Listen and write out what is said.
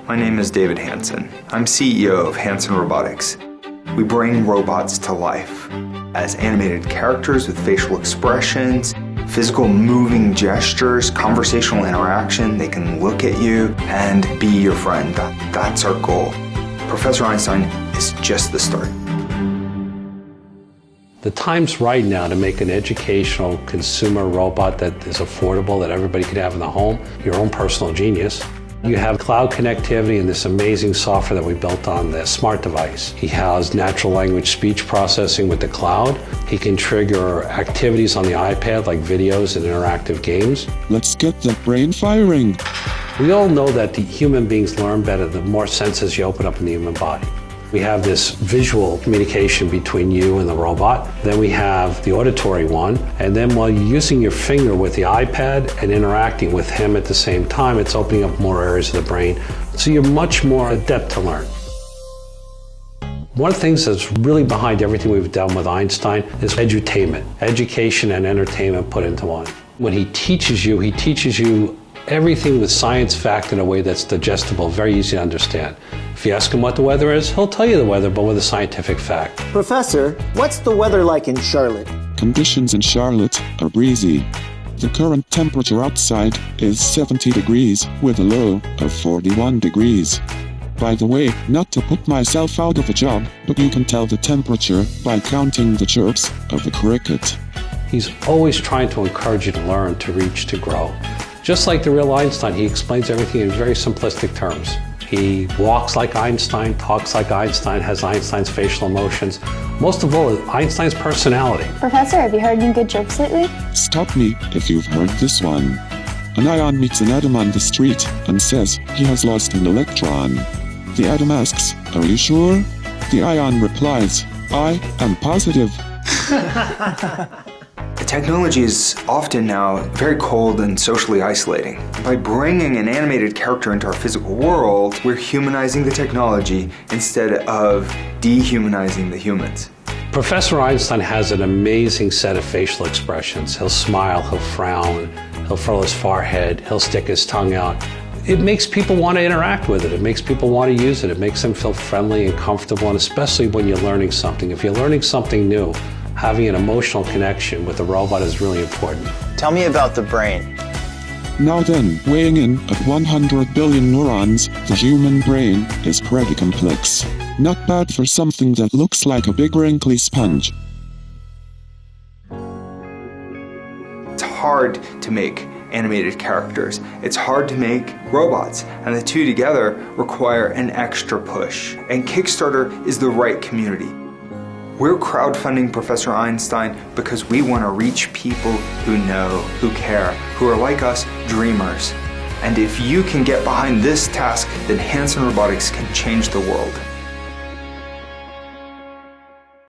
My name is David Hansen. I'm CEO of Hansen Robotics. We bring robots to life as animated characters with facial expressions, physical moving gestures, conversational interaction. They can look at you and be your friend. That's our goal. Professor Einstein is just the start. The time's right now to make an educational consumer robot that is affordable, that everybody can have in the home, your own personal genius. You have cloud connectivity and this amazing software that we built on the smart device. He has natural language speech processing with the cloud. He can trigger activities on the iPad like videos and interactive games. Let's get that brain firing. We all know that the human beings learn better the more senses you open up in the human body. We have this visual communication between you and the robot. Then we have the auditory one. And then while you're using your finger with the iPad and interacting with him at the same time, it's opening up more areas of the brain. So you're much more adept to learn. One of the things that's really behind everything we've done with Einstein is edutainment, education and entertainment put into one. When he teaches you everything with science fact in a way that's digestible, very easy to understand. If you ask him what the weather is, he'll tell you the weather, but with a scientific fact. Professor, what's the weather like in Charlotte? Conditions in Charlotte are breezy. The current temperature outside is 70 degrees with a low of 41 degrees. By the way, not to put myself out of a job, but you can tell the temperature by counting the chirps of a cricket. He's always trying to encourage you to learn, to reach, to grow. Just like the real Einstein, he explains everything in very simplistic terms. He walks like Einstein, talks like Einstein, has Einstein's facial emotions. Most of all, Einstein's personality. Professor, have you heard any good jokes lately? Stop me if you've heard this one. An ion meets an atom on the street and says he has lost an electron. The atom asks, "Are you sure?" The ion replies, "I am positive." The technology is often now very cold and socially isolating. By bringing an animated character into our physical world, we're humanizing the technology instead of dehumanizing the humans. Professor Einstein has an amazing set of facial expressions. He'll smile, he'll frown, he'll furrow his forehead, he'll stick his tongue out. It makes people want to interact with it. It makes people want to use it. It makes them feel friendly and comfortable, and especially when you're learning something. If you're learning something new, having an emotional connection with the robot is really important. Tell me about the brain. Now then, weighing in at 100 billion neurons, the human brain is pretty complex. Not bad for something that looks like a big wrinkly sponge. It's hard to make animated characters. It's hard to make robots, and the two together require an extra push. And Kickstarter is the right community. We're crowdfunding Professor Einstein because we want to reach people who know, who care, who are like us, dreamers. And if you can get behind this task, then Hansen Robotics can change the world.